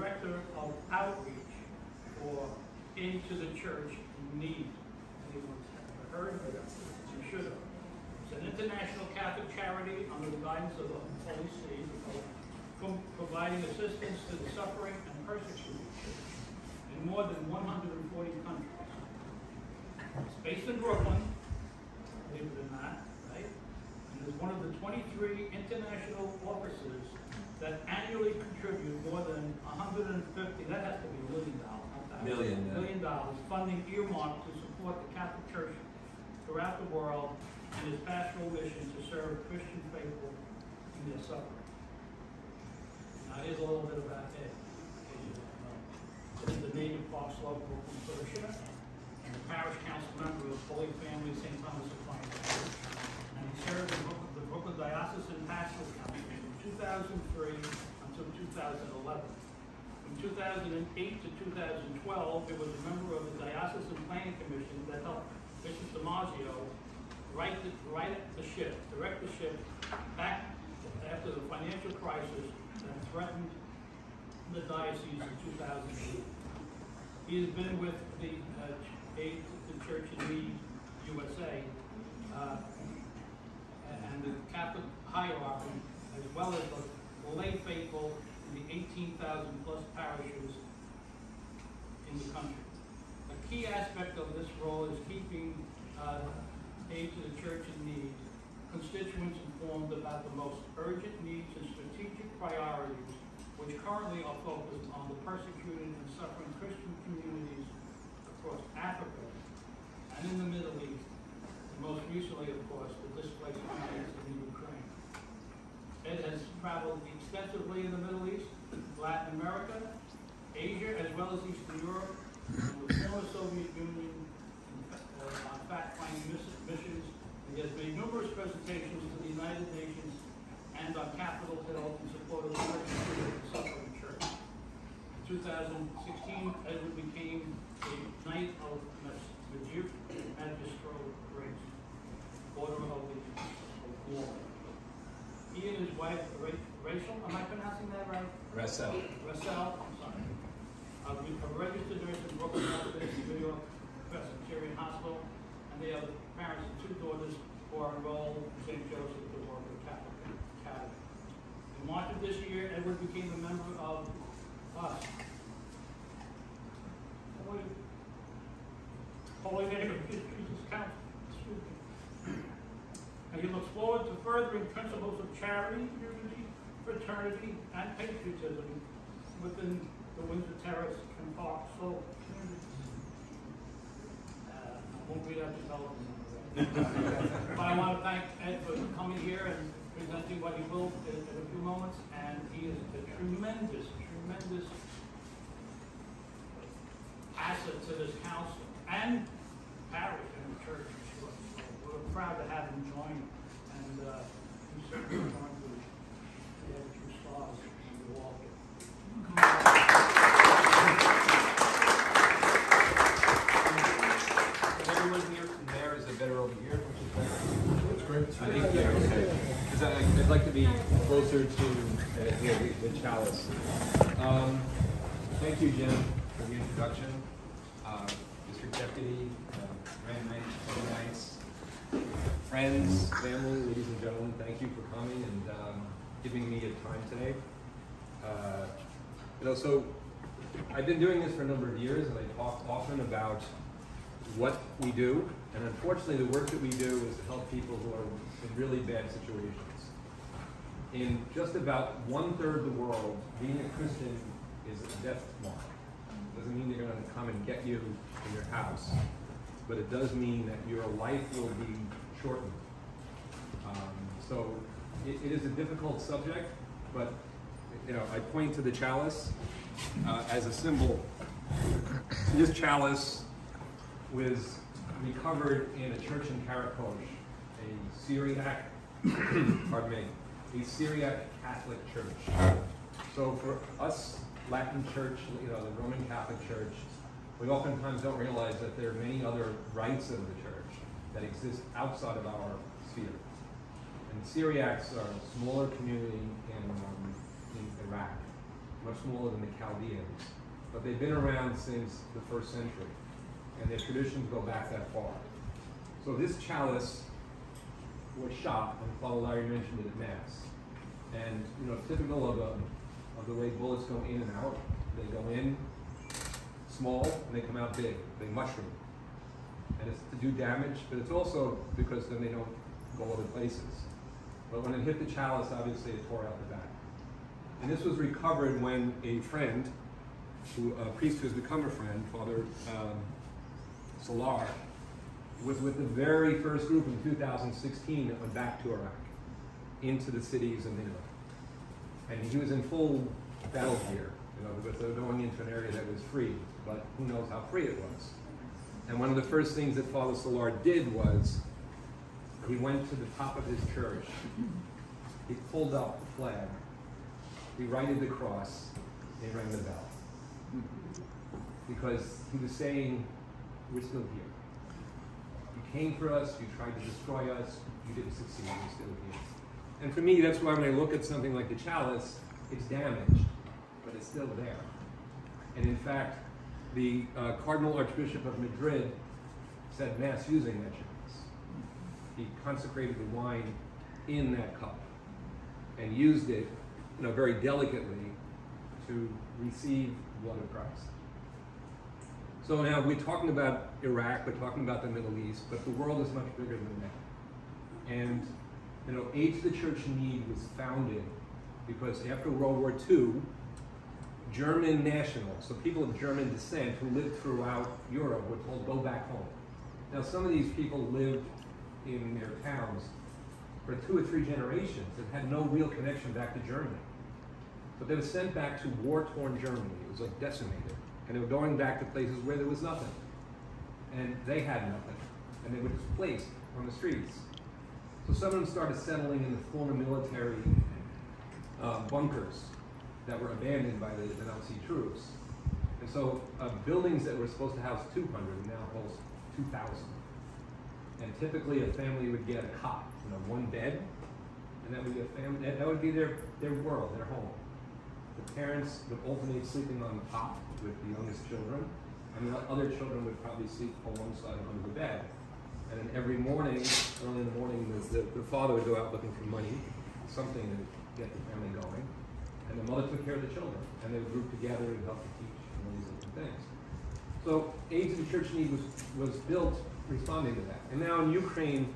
Director of Outreach for Into the Church in Need. Anyone's ever heard of it? You should have. It's an international Catholic charity under the guidance of the Holy See, providing assistance to the suffering and persecuted in more than 140 countries. It's based in Brooklyn, believe it or not, right? And is one of the 23 international offices that annually contribute more than 150, that has to be $1 million, not $1 million funding earmarked to support the Catholic Church throughout the world in its pastoral mission to serve Christian faithful in their suffering. Now here's a little bit about Ed. This is the native Park Slope Brooklyn Persia and the parish council member of Holy Family St. Thomas Aquinas Church. And he served in the Brooklyn Diocesan Pastoral Council from 2003 until 2011. From 2008 to 2012, it was a member of the Diocesan Planning Commission that helped Bishop DiMaggio direct the ship back after the financial crisis that threatened the diocese in 2008. He has been with the Aid to the Church in Need USA and the Catholic hierarchy, as well as the lay faithful in the 18,000 plus parishes in the country. A key aspect of this role is keeping Aid to the Church in Need constituents informed about the most urgent needs and strategic priorities, which currently are focused on the persecuted and suffering Christian communities across Africa and in the Middle East, and most recently, of course, the displaced communities in Ukraine. Ed has traveled extensively in the Middle East, Latin America, Asia, as well as Eastern Europe, and the former Soviet Union on fact-finding missions. He has made numerous presentations to the United Nations and on Capitol Hill in support of the persecuted and suffering church. In 2016, Edward became a Knight of Magistral Grace, Order of the Glory. He and his wife, Rachel, am I pronouncing that right? Rachel, I'm sorry. A registered nurse in Brooklyn, New York Presbyterian Hospital, and they are the parents of 2 daughters who are enrolled in St. Joseph the Worker Catholic Academy. In March of this year, Edward became a member of us. Holy Name KofC Council. And he looks forward to furthering principles of charity, unity, fraternity, and patriotism within the Windsor Terrace and Park Slope communities. I won't read out the telephone. But I want to thank Ed for coming here and presenting what he will in a few moments. And he is a tremendous asset to this council and parish and the church. So we're proud to have him join. And he's certainly going to have 2 stars on the wall here. everyone here from there is a better over here, which is better. That's great. I think, yeah, because I'd like to be closer to the chalice. Thank you, Jim, for the introduction. District Deputy, Knights, friends, family, ladies and gentlemen, thank you for coming and giving me your time today. So I've been doing this for a number of years, and I talk often about what we do, and unfortunately the work that we do is to help people who are in really bad situations. In just about 1/3 of the world, being a Christian is a death mark. Doesn't mean they're going to come and get you in your house, but it does mean that your life will be shortened. So it is a difficult subject, but I point to the chalice as a symbol. This chalice was recovered in a church in Karakosh, a Syriac, a Syriac Catholic church. So for us, Latin church, the Roman Catholic Church, we oftentimes don't realize that there are many other rites of the church that exist outside of our sphere. And Syriacs are a smaller community in Iraq. much smaller than the Chaldeans, but they've been around since the 1st century, and their traditions go back that far. So this chalice was shot, and Father Larry mentioned it at Mass. And typical of the way bullets go in and out, they go in small and they come out big. They mushroom, and it's to do damage, but it's also because then they don't go other places. But when it hit the chalice, obviously it tore out the back. And this was recovered when a friend, a priest who has become a friend, Father Solar, was with the very first group in 2016 that went back to Iraq, into the cities of Nineveh. And he was in full battle gear, because they were going into an area that was free, but who knows how free it was. And one of the first things that Father Solar did was, he went to the top of his church, he pulled up the flag, he righted the cross, and he rang the bell. Because he was saying, we're still here. You came for us, you tried to destroy us, you didn't succeed, we're still here. And for me, that's why when I look at something like the chalice, it's damaged, but it's still there. And in fact, the Cardinal Archbishop of Madrid said Mass using that chalice. He consecrated the wine in that cup and used it, very delicately to receive the blood of Christ. So now we're talking about Iraq, we're talking about the Middle East, but the world is much bigger than that. And Aid to the Church in Need was founded because after World War II, German nationals, so people of German descent who lived throughout Europe, were told, go back home. Now some of these people lived in their towns for 2 or 3 generations and had no real connection back to Germany. But they were sent back to war-torn Germany. It was like decimated. And they were going back to places where there was nothing. And they had nothing. And they were displaced on the streets. So some of them started settling in the former military bunkers that were abandoned by the Nazi troops. And so buildings that were supposed to house 200 now house 2,000. And typically a family would get a cot, one bed, and that would be a family. That would be their world, their home. The parents would alternate sleeping on the top with the youngest children, and the other children would probably sleep alongside under the bed. And then every morning, early in the morning, the father would go out looking for money, something to get the family going, and the mother took care of the children, and they would group together and help to teach and all these different things. So Aid to the Church in Need was built responding to that. And now in Ukraine,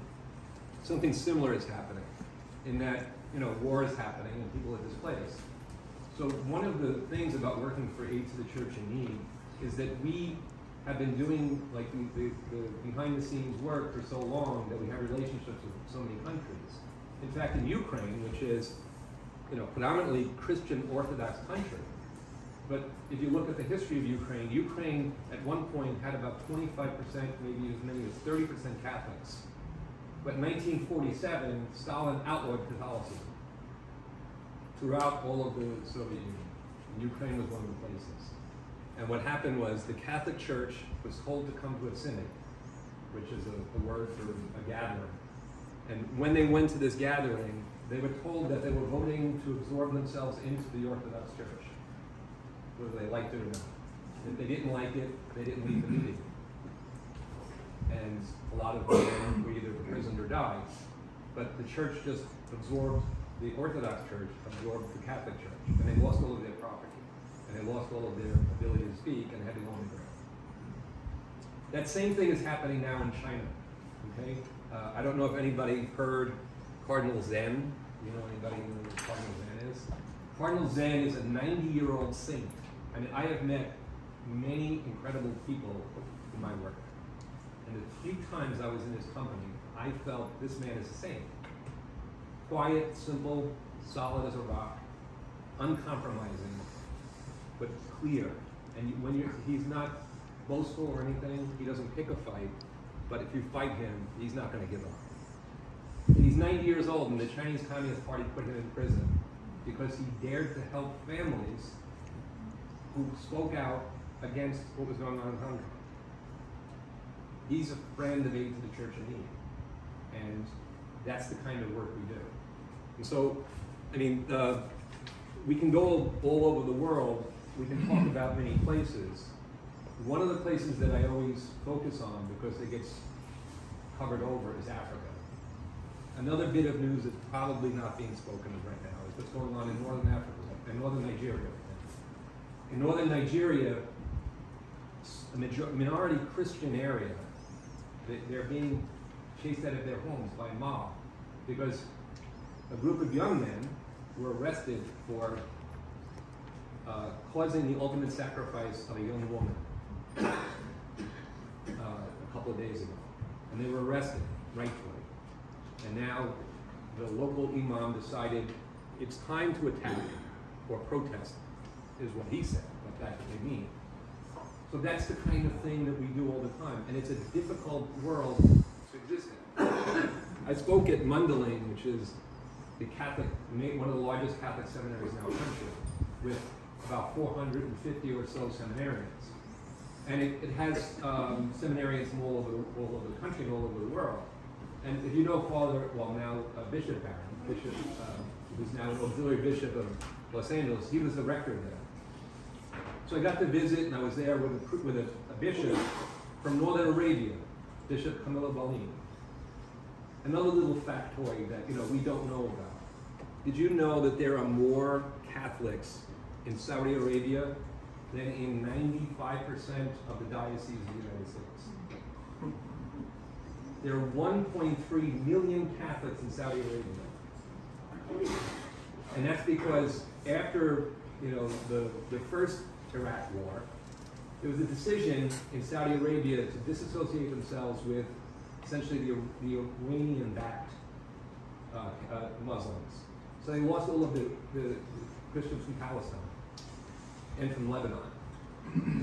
something similar is happening, in that war is happening and people are displaced. So one of the things about working for Aid to the Church in Need is that we have been doing like the behind-the-scenes work for so long that we have relationships with so many countries. In fact, in Ukraine, which is predominantly Christian Orthodox country, but if you look at the history of Ukraine, Ukraine at one point had about 25%, maybe as many as 30% Catholics. But in 1947, Stalin outlawed Catholicism throughout all of the Soviet Union. And Ukraine was one of the places. And what happened was the Catholic Church was told to come to a synod, which is a word for a gathering. And when they went to this gathering, they were told that they were voting to absorb themselves into the Orthodox Church, whether they liked it or not. If they didn't like it, they didn't leave the meeting. And a lot of them were either imprisoned or died. But the church just absorbed, the Orthodox Church absorbed the Catholic Church, and they lost all of their property. And they lost all of their ability to speak and had to go on the ground. That same thing is happening now in China. Okay? I don't know if anybody heard Cardinal Zen. You know anybody who knows who Cardinal Zen is? Cardinal Zen is a 90-year-old saint. I mean, I have met many incredible people in my work. And the 3 times I was in his company, I felt this man is a saint. Quiet, simple, solid as a rock, uncompromising, but clear. And he's not boastful or anything. He doesn't pick a fight. But if you fight him, he's not going to give up. And he's 90 years old, and the Chinese Communist Party put him in prison because he dared to help families who spoke out against what was going on in Hong Kong. He's a friend of Aid to the Church in Need. And that's the kind of work we do. And so, I mean, we can go all over the world. We can talk about many places. One of the places that I always focus on, because it gets covered over, is Africa. Another bit of news that's probably not being spoken of right now is what's going on in northern Africa and northern Nigeria. In northern Nigeria, a minority Christian area, they're being chased out of their homes by a mob because a group of young men were arrested for causing the ultimate sacrifice of a young woman a couple of days ago. And they were arrested, rightfully. And now the local imam decided it's time to attack or protest, is what he said, what that they mean. So that's the kind of thing that we do all the time. And it's a difficult world to exist in. I spoke at Mundaling, which is the Catholic, one of the largest Catholic seminaries in our country, with about 450 or so seminarians. And it has seminarians from all over the country and all over the world. And if you know Father, well now Bishop Barron, who's now an auxiliary bishop of Los Angeles, he was the rector there. So I got to visit, and I was there with a bishop from Northern Arabia, Bishop Camilo Balin. Another little factoid that we don't know about. Did you know that there are more Catholics in Saudi Arabia than in 95% of the dioceses of the United States? There are 1.3 million Catholics in Saudi Arabia. And that's because after the first Iraq war, there was a decision in Saudi Arabia to disassociate themselves with essentially the Iranian-backed Muslims. So they lost all of the Christians from Palestine and from Lebanon.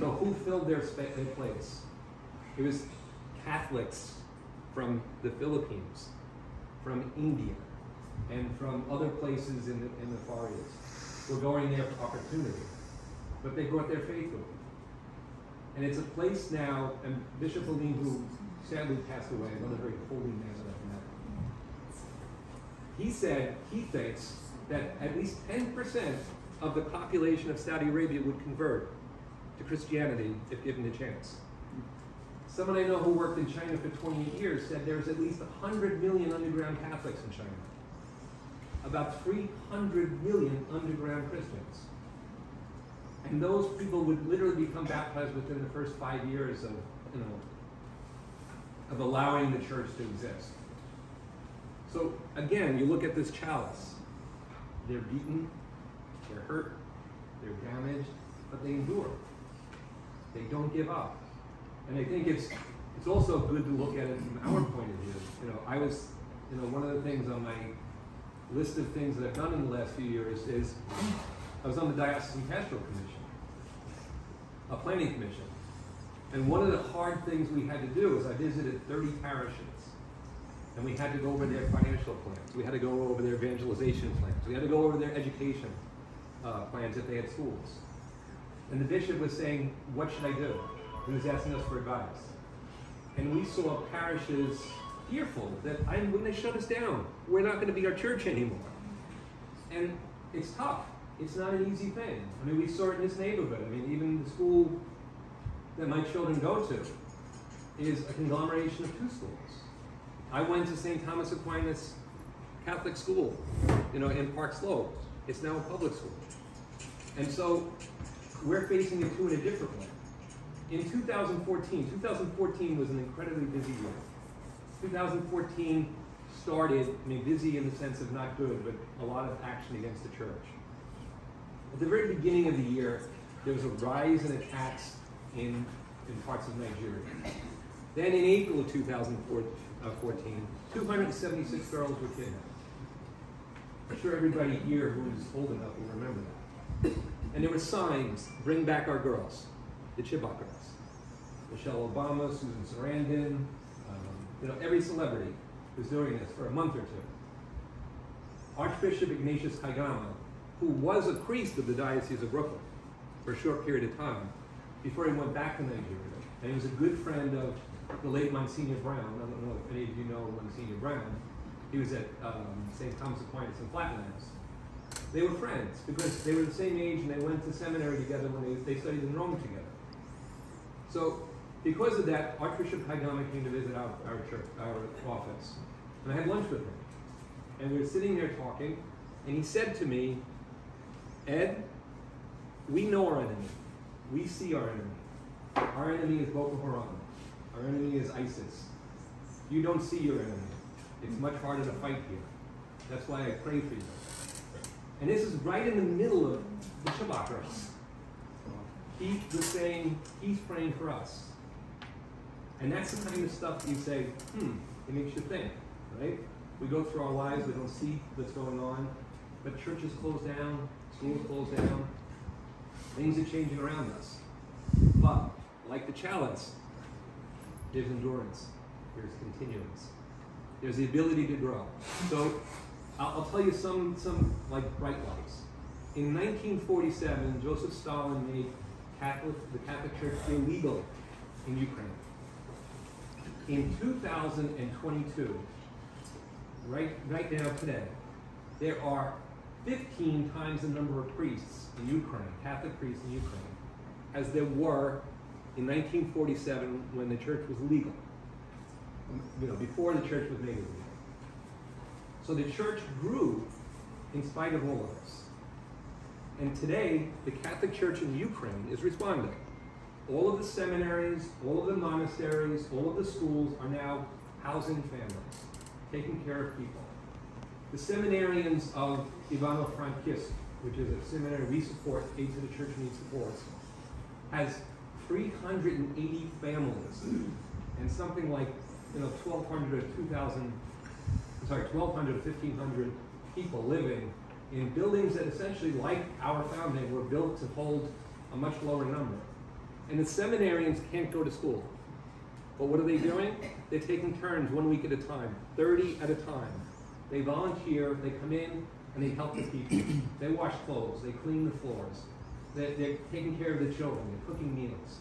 So who filled their place? It was Catholics from the Philippines, from India, and from other places in the Far East. Were going there for opportunity, but they brought their faith with them. And it's a place now, and Bishop Aline, who sadly passed away, another very holy man that I've met, he said he thinks that at least 10% of the population of Saudi Arabia would convert to Christianity if given the chance. Someone I know who worked in China for 28 years said there's at least 100 million underground Catholics in China. About 300 million underground Christians. And those people would literally become baptized within the first 5 years of allowing the church to exist. So again, you look at this chalice. They're beaten, they're hurt, they're damaged, but they endure. They don't give up. And I think it's also good to look at it from our point of view. I was, one of the things on my list of things that I've done in the last few years is I was on the Diocesan Pastoral Commission, a planning commission. And one of the hard things we had to do is I visited 30 parishes. And we had to go over their financial plans. We had to go over their evangelization plans. We had to go over their education plans if they had schools. And the bishop was saying, what should I do? He was asking us for advice. And we saw parishes fearful that when they shut us down, we're not going to be our church anymore. And it's tough. It's not an easy thing. I mean, we saw it in this neighborhood. I mean, even the school that my children go to is a conglomeration of two schools. I went to St. Thomas Aquinas Catholic School, in Park Slope. It's now a public school. And so we're facing it too in a different way. In 2014 was an incredibly busy year. 2014 started, busy in the sense of not good, but a lot of action against the church. At the very beginning of the year, there was a rise in attacks in parts of Nigeria. Then in April of 2014, 276 girls were kidnapped. I'm sure everybody here who's old enough will remember that. And there were signs, bring back our girls, the Chibok girls. Michelle Obama, Susan Sarandon, every celebrity was doing this for a month or two. Archbishop Ignatius Kaigama, who was a priest of the Diocese of Brooklyn for a short period of time, before he went back to Nigeria, and he was a good friend of the late Monsignor Brown. I don't know if any of you know Monsignor Brown. He was at St. Thomas Aquinas in Flatlands. They were friends because they were the same age and they went to seminary together when they studied in Rome together. So because of that, Archbishop Haigama came to visit our church, our office, and I had lunch with him. And we were sitting there talking, and he said to me, Ed, we know our enemy. We see our enemy. Our enemy is Boko Haram. Our enemy is ISIS. You don't see your enemy. It's much harder to fight here. That's why I pray for you. And this is right in the middle of the Shabbat verse. He was saying, he's praying for us. And that's the kind of stuff you say, it makes you think, right? We go through our lives, we don't see what's going on, but churches close down, schools close down, things are changing around us. But, like the chalice, there's endurance, there's continuance, there's the ability to grow. So, I'll tell you some like bright lights. In 1947, Joseph Stalin made the Catholic Church illegal in Ukraine. In 2022, right now today, there are 15 times the number of priests in Ukraine, Catholic priests in Ukraine, as there were in 1947 when the church was legal. Before the church was made illegal. So the church grew in spite of all of this. And today, the Catholic Church in Ukraine is responding. All of the seminaries, all of the monasteries, all of the schools are now housing families, taking care of people. The seminarians of Ivano-Frankivsk, which is a seminary we support, Aid to the Church Needs Supports, has 380 families and something like 1,200 to 1,500 people living in buildings that essentially, like our founding, were built to hold a much lower number. And the seminarians can't go to school. But what are they doing? They're taking turns 1 week at a time, 30 at a time. They volunteer, they come in, and they help the people. They wash clothes, they clean the floors. They're taking care of the children, they're cooking meals.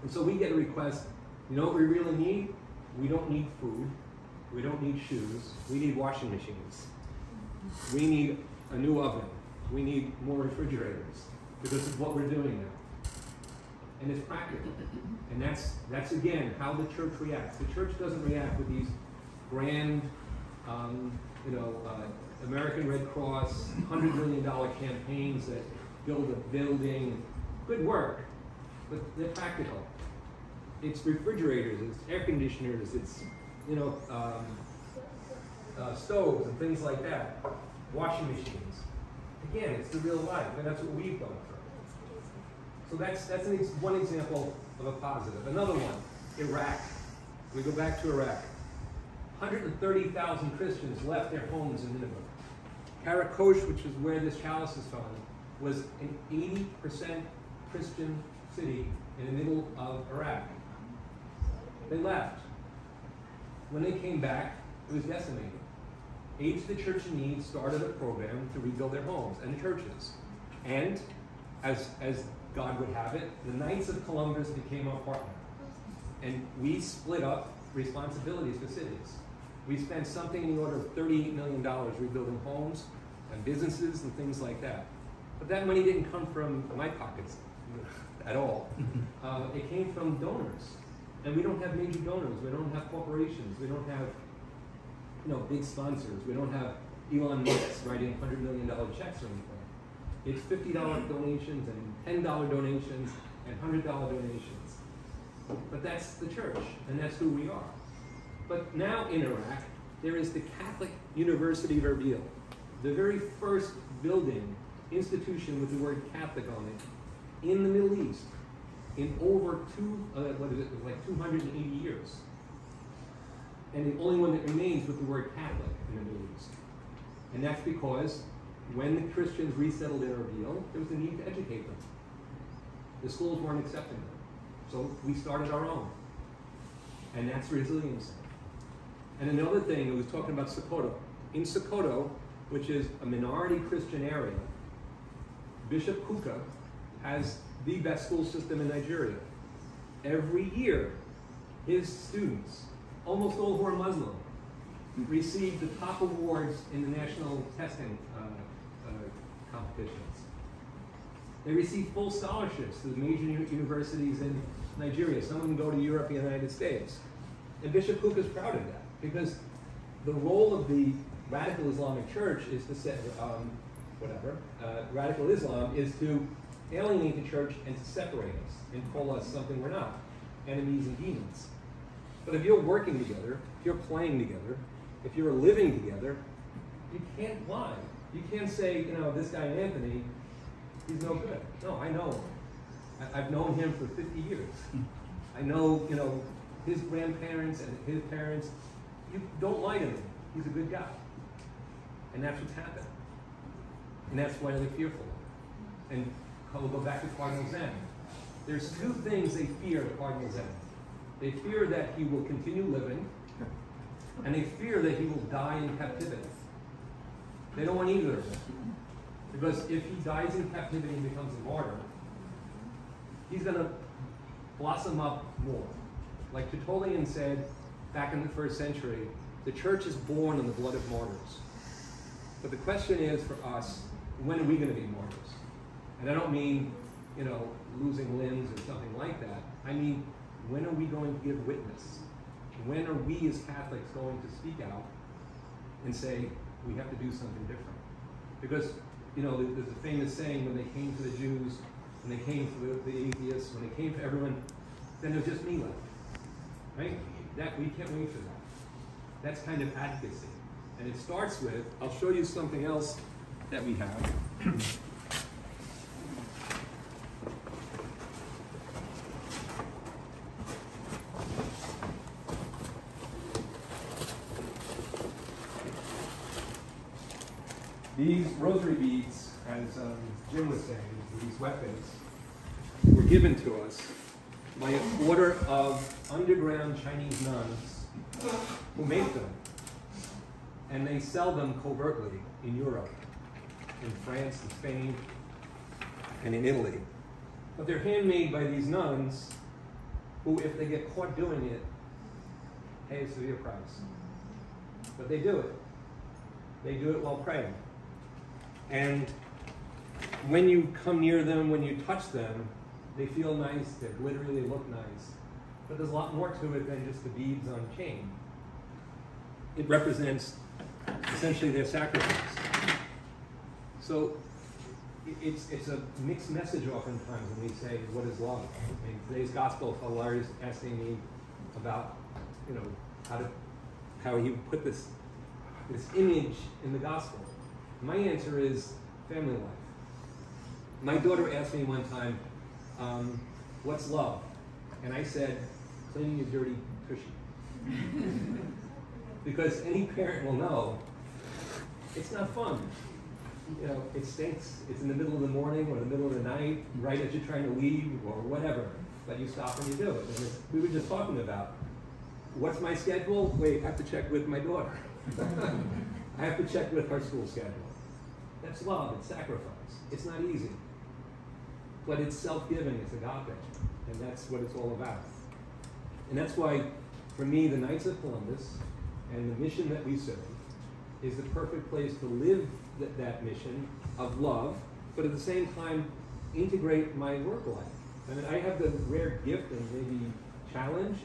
And so we get a request, you know what we really need? We don't need food. We don't need shoes. We need washing machines. We need a new oven. We need more refrigerators because of what we're doing now. And it's practical. And that's again how the church reacts. The church doesn't react with these grand, American Red Cross, $100 million campaigns that build a building. Good work, but they're practical. It's refrigerators, it's air conditioners, it's stoves and things like that, washing machines. Again, it's the real life, and that's what we've gone through. So that's one example of a positive. Another one, Iraq. We go back to Iraq. 130,000 Christians left their homes in Nineveh. Karakosh, which is where this chalice is found, was an 80% Christian city in the middle of Iraq. They left. When they came back, it was decimated. Aid to the Church in Need started a program to rebuild their homes and churches. And as God would have it, the Knights of Columbus became our partner. And we split up responsibilities for cities. We spent something in the order of $38 million rebuilding homes and businesses and things like that. But that money didn't come from my pockets at all. It came from donors. And we don't have major donors. We don't have corporations. We don't have big sponsors. We don't have Elon Musk writing $100 million checks or anything. It's $50 donations and $10 donations and $100 donations. But that's the church, and that's who we are. But now in Iraq, there is the Catholic University of Erbil, the very first building, institution with the word Catholic on it in the Middle East in over 280 years. And the only one that remains with the word Catholic in the Middle East. And that's because when the Christians resettled in Erbil, there was a need to educate them. The schools weren't accepting them. So we started our own. And that's resiliency. And another thing, I was talking about Sokoto. In Sokoto, which is a minority Christian area, Bishop Kuka has the best school system in Nigeria. Every year, his students, almost all who are Muslim, receive the top awards in the national testing competitions. They receive full scholarships to the major universities in Nigeria. Some of them go to Europe and the United States. And Bishop Cook is proud of that, because the role of the radical Islamic Church is to say, radical Islam is to alienate the church and to separate us and call us something we're not, enemies and demons. But if you're working together, if you're playing together, if you're living together, you can't lie. You can't say, this guy Anthony, he's no good. No, I know him. I've known him for 50 years. I know, his grandparents and his parents. You don't lie to him. He's a good guy. And that's what's happened. And that's why they're fearful. And we'll go back to Cardinal Zen. There's two things they fear at Cardinal Zen. They fear that he will continue living, and they fear that he will die in captivity. They don't want either of them. Because if he dies in captivity and becomes a martyr, he's going to blossom up more. Like Tertullian said back in the 1st century, the church is born in the blood of martyrs. But the question is for us, when are we going to be martyrs? And I don't mean, losing limbs or something like that. I mean, when are we going to give witness? When are we as Catholics going to speak out and say, we have to do something different? Because, there's a famous saying, when they came to the Jews, when they came to the atheists, when they came to everyone, then there's just me left. Right? We can't wait for that. That's kind of advocacy. And it starts with, I'll show you something else that we have. These rosary beads, as Jim was saying, these weapons, were given to us by an order of underground Chinese nuns who make them. And they sell them covertly in Europe, in France, in Spain, and in Italy. But they're handmade by these nuns who, if they get caught doing it, pay a severe price. But they do it. They do it while praying. And when you come near them, when you touch them, they feel nice, they're glittery, they look nice. But there's a lot more to it than just the beads on a chain. It represents essentially their sacrifice. So it's a mixed message oftentimes when we say, what is love? I mean, today's gospel, Larry's asking me about, how he put this image in the gospel. My answer is family life. My daughter asked me one time, what's love? And I said, cleaning your dirty tushy. Because any parent will know, it's not fun. It stinks. It's in the middle of the morning or the middle of the night, right as you're trying to leave or whatever. But you stop and you do it. And we were just talking about, what's my schedule? Wait, I have to check with my daughter. I have to check with her school schedule. That's love, it's sacrifice. It's not easy. But it's self-giving, it's agape. And that's what it's all about. And that's why, for me, the Knights of Columbus and the mission that we serve is the perfect place to live that mission of love, but at the same time, integrate my work life. I mean, I have the rare gift and maybe challenge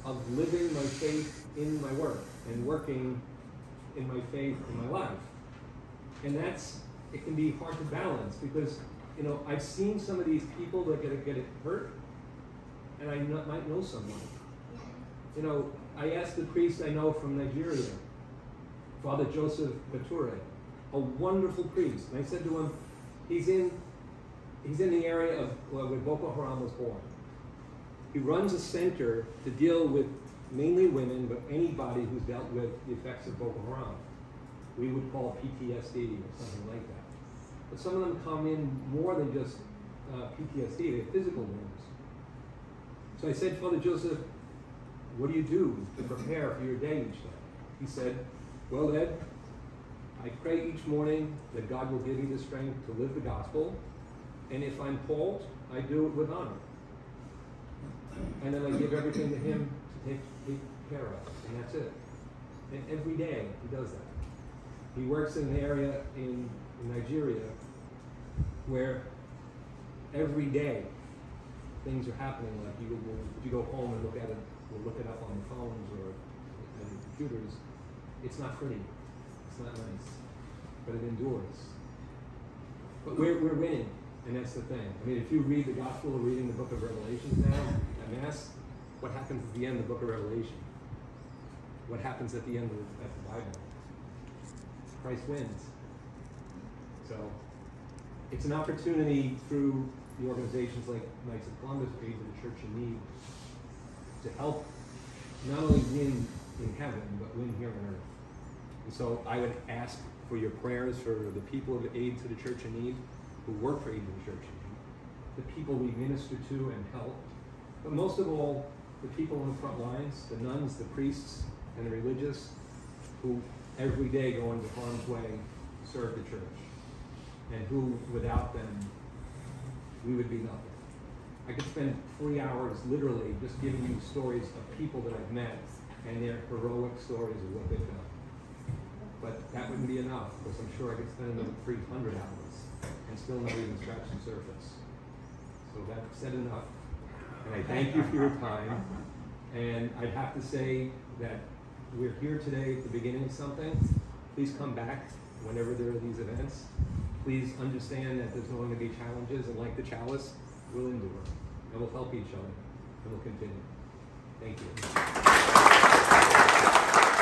of living my faith in my work and working in my faith in my life. And it can be hard to balance because, I've seen some of these people that get it hurt, and I might know someone. I asked the priest I know from Nigeria, Father Joseph Bature, a wonderful priest. And I said to him, he's in the area of where Boko Haram was born. He runs a center to deal with mainly women, but anybody who's dealt with the effects of Boko Haram. We would call PTSD or something like that. But some of them come in more than just PTSD, they have physical wounds. So I said, Father Joseph, what do you do to prepare for your day each day? He said, well, Ed, I pray each morning that God will give me the strength to live the gospel, and if I'm called, I do it with honor. And then I give everything to him to take care of, and that's it. And every day he does that. He works in an area in Nigeria where every day things are happening. Like if you go home and look at it, or look it up on the phones or on the computers, it's not pretty, it's not nice, but it endures. But we're winning, and that's the thing. I mean, if you read the Gospel or reading the book of Revelation now at Mass, what happens at the end of the book of Revelation? What happens at the end of the Bible? Christ wins. So it's an opportunity through the organizations like Knights of Columbus, Aid to the Church in Need, to help not only win in heaven, but win here on earth. And so I would ask for your prayers for the people of Aid to the Church in Need, who work for Aid to the Church in Need, the people we minister to and help, but most of all, the people on the front lines, the nuns, the priests, and the religious, who every day go into harm's way to serve the church, and who, without them, we would be nothing. I could spend 3 hours literally just giving you stories of people that I've met and their heroic stories of what they've done. But that wouldn't be enough, because I'm sure I could spend another 300 hours and still not even scratch the surface. So that's said enough. And I thank you for your time. And I'd have to say that we're here today at the beginning of something. Please come back whenever there are these events. Please understand that there's going to be challenges, and like the chalice, we'll endure. And we'll help each other. And we'll continue. Thank you.